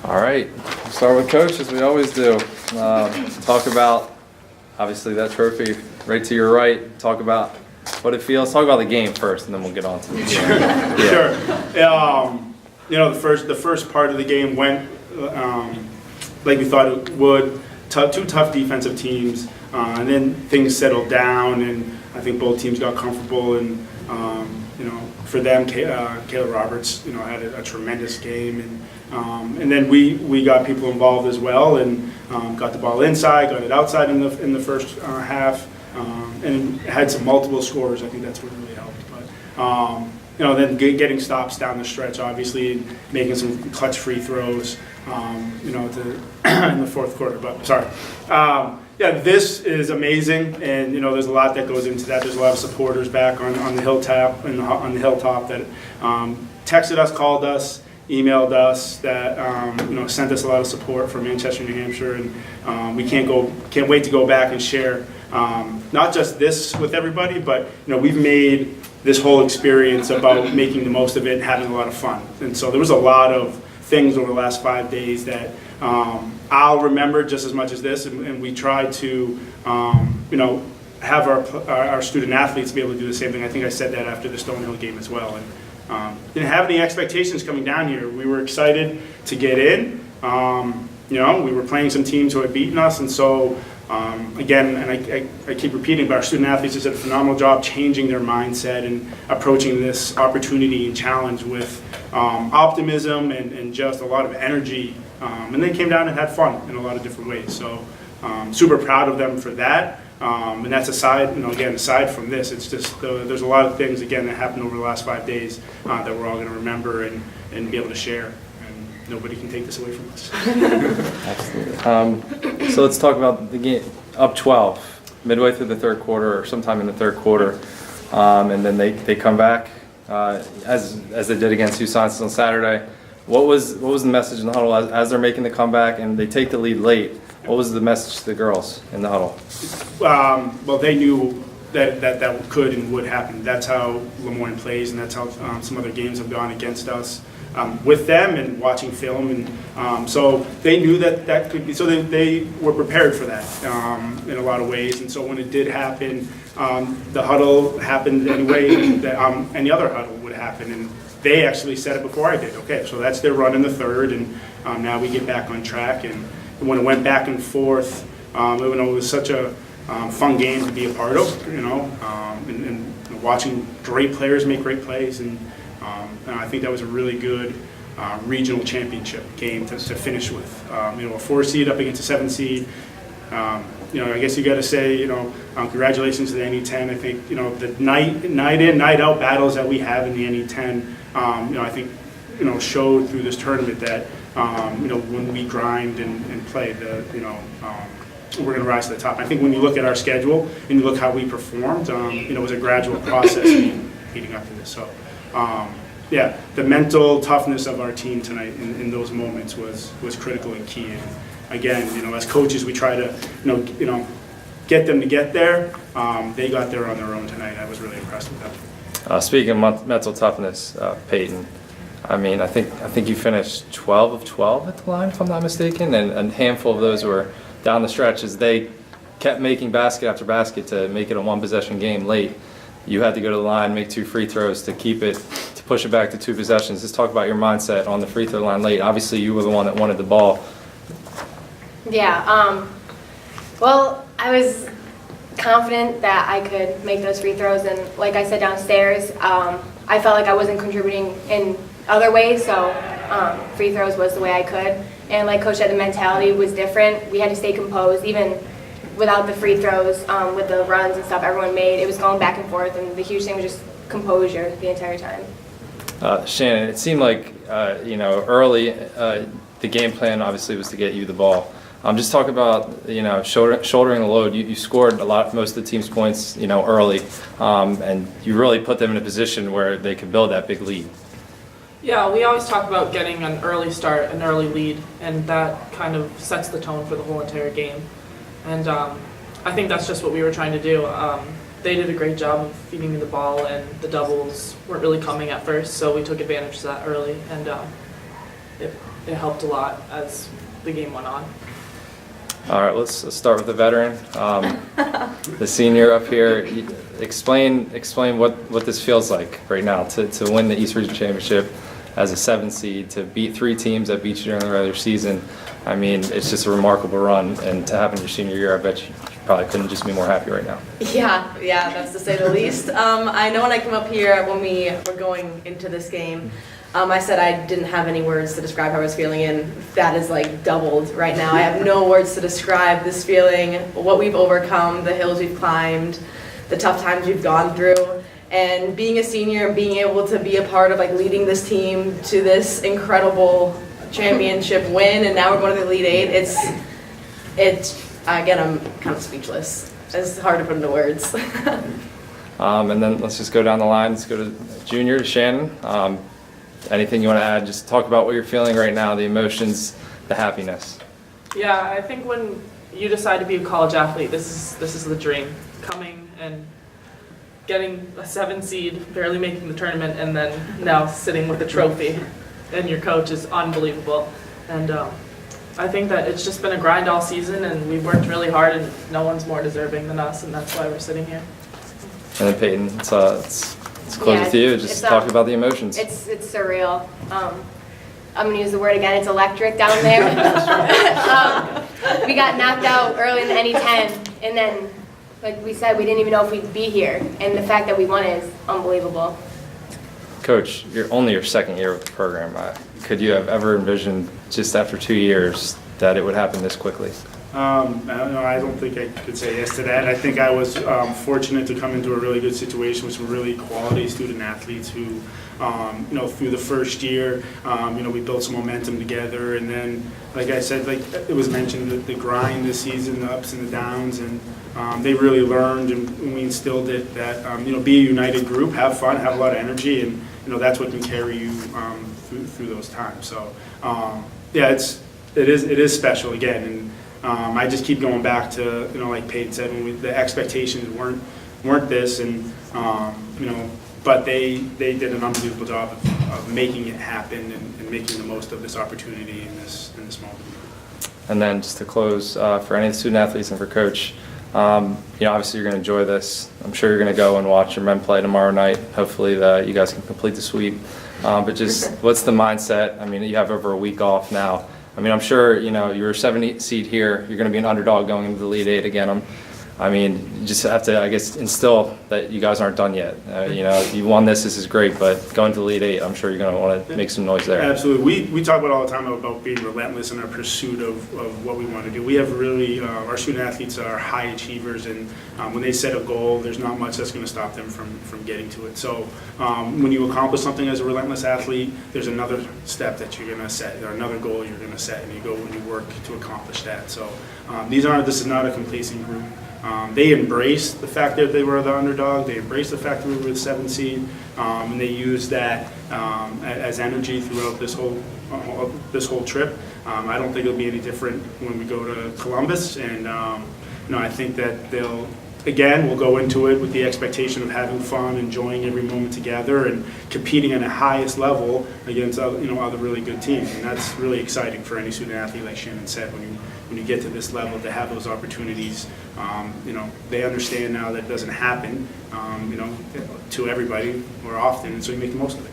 All right, we'll start with Coach, as we always do. Talk about, obviously, that trophy right to your right. Talk about what it feels. Talk about the game first, and then we'll get on to the game. Sure. The first part of the game went like we thought it would. Two tough defensive teams, and then things settled down, and I think both teams got comfortable. And for them, Kayla Roberts, had a tremendous game, and then we got people involved as well, and got the ball inside, got it outside in the first half, and had some multiple scores. I think that's what really helped. But then getting stops down the stretch, obviously, and making some clutch free throws, in the fourth quarter. But sorry. This is amazing, and there's a lot that goes into that. There's a lot of supporters back on the hilltop that texted us, called us, emailed us, that sent us a lot of support from Manchester, New Hampshire, and we can't wait to go back and share not just this with everybody, but we've made this whole experience about making the most of it and having a lot of fun. And so there was a lot of things over the last 5 days that I'll remember just as much as this, and we try to have our student athletes be able to do the same thing. I think I said that after the Stonehill game as well. And didn't have any expectations coming down here. We were excited to get in. We were playing some teams who had beaten us, and so again, and I keep repeating, but our student athletes have did a phenomenal job changing their mindset and approaching this opportunity and challenge with optimism and just a lot of energy. And they came down and had fun in a lot of different ways. So super proud of them for that. And that's aside from this, it's just there's a lot of things, again, that happened over the last 5 days that we're all going to remember and be able to share. And nobody can take this away from us. Absolutely. So let's talk about the game. Up 12, midway through the third quarter, or sometime in the third quarter, and then they come back as they did against Houston on Saturday. What was the message in the huddle as they're making the comeback and they take the lead late? What was the message to the girls in the huddle? Well, they knew that could and would happen. That's how Moyne plays, and that's how some other games have gone against us with them and watching film. And so they knew that could be. So they were prepared for that in a lot of ways. And so when it did happen, the huddle happened anyway that any other huddle would happen. And they actually said it before I did. Okay, so that's their run in the third, and now we get back on track. And when it went back and forth, even though it was such a fun game to be a part of, and watching great players make great plays, and I think that was a really good regional championship game to finish with. A 4 seed up against a 7 seed. I guess you got to say, congratulations to the NE10. I think the night in, night out battles that we have in the NE10. I think showed through this tournament that when we grind and play, we're going to rise to the top. I think when you look at our schedule and you look how we performed, it was a gradual process leading up to this. So, the mental toughness of our team tonight in those moments was critical and key. And again, as coaches, we try to get them to get there. They got there on their own tonight. I was really impressed with that. Speaking of mental toughness, Peyton, I mean, I think you finished 12 of 12 at the line, if I'm not mistaken, and a handful of those were down the stretch as they kept making basket after basket to make it a one-possession game late. You had to go to the line, make 2 free throws to push it back to 2 possessions. Let's talk about your mindset on the free throw line late. Obviously, you were the one that wanted the ball. Yeah. Well, I was confident that I could make those free throws, and like I said downstairs, I felt like I wasn't contributing in other ways, so free throws was the way I could. And like Coach said, the mentality was different. We had to stay composed, even without the free throws, with the runs and stuff everyone made. It was going back and forth, and the huge thing was just composure the entire time. Shannon, it seemed like early the game plan obviously was to get you the ball. Just talk about shouldering the load. You scored most of the team's points early, and you really put them in a position where they could build that big lead. Yeah, we always talk about getting an early start, an early lead, and that kind of sets the tone for the whole entire game. And I think that's just what we were trying to do. They did a great job of feeding me the ball, and the doubles weren't really coming at first, so we took advantage of that early. And it helped a lot as the game went on. All right, let's start with the veteran, the senior up here. Explain what this feels like right now to win the East Region Championship as a 7 seed, to beat 3 teams that beat you during the regular season. I mean, it's just a remarkable run, and to have in your senior year, I bet you probably couldn't just be more happy right now. Yeah, that's to say the least. I know when I came up here, when we were going into this game, I said I didn't have any words to describe how I was feeling, and that is like doubled right now. I have no words to describe this feeling, what we've overcome, the hills we've climbed, the tough times we've gone through, and being a senior and being able to be a part of like leading this team to this incredible championship win, and now we're going to the Elite Eight. It's again, I'm kind of speechless. It's hard to put into words. And then let's just go down the line. Let's go to junior, to Shannon. Anything you want to add? Just talk about what you're feeling right now, the emotions, the happiness. Yeah, I think when you decide to be a college athlete, this is the dream. Coming and getting a 7 seed, barely making the tournament, and then now sitting with a trophy, and your coach is unbelievable. And I think that it's just been a grind all season, and we've worked really hard, and no one's more deserving than us, and that's why we're sitting here. And then Peyton, it's close with you. Just talk about the emotions. It's surreal. I'm gonna use the word again. It's electric down there. We got knocked out early in the NE10, and then, like we said, we didn't even know if we'd be here. And the fact that we won is unbelievable. Coach, you're only your 2nd year with the program. Could you have ever envisioned, just after 2 years, that it would happen this quickly? I don't know. I don't think I could say yes to that. I think I was fortunate to come into a really good situation with some really quality student athletes who, through the first year, we built some momentum together. And then, like I said, like it was mentioned, the grind this season, the ups and the downs, and they really learned, and we instilled it that, be a united group, have fun, have a lot of energy, and, that's what can carry you through those times. So, it is special again. And, I just keep going back to, like Peyton said, when the expectations weren't this, and but they did an unbelievable job of making it happen and making the most of this opportunity in this moment. And then just to close, for any of the student athletes and for Coach, obviously you're going to enjoy this. I'm sure you're going to go and watch your men play tomorrow night. Hopefully you guys can complete the sweep. But just what's the mindset? I mean, you have over a week off now. I mean, I'm sure, you're a 7 seed here. You're going to be an underdog going into the Elite Eight again. You just have to, I guess, instill that you guys aren't done yet. You won this is great, but going to the Elite Eight, I'm sure you're going to want to make some noise there. Absolutely. We talk about all the time about being relentless in our pursuit of what we want to do. We have really, our student athletes are high achievers, and when they set a goal, there's not much that's going to stop them from getting to it. So when you accomplish something as a relentless athlete, there's another step that you're going to set, or another goal you're going to set, and you go and you work to accomplish that. So this is not a complacent group. They embraced the fact that they were the underdog. They embraced the fact that we were the 7 seed, and they used that as energy throughout this whole trip. I don't think it'll be any different when we go to Columbus, and I think that we'll go into it with the expectation of having fun, enjoying every moment together, and competing at the highest level against other really good teams. And that's really exciting for any student athlete, like Shannon said, when you get to this level, to have those opportunities. They understand now that it doesn't happen, to everybody or often, and so you make the most of it.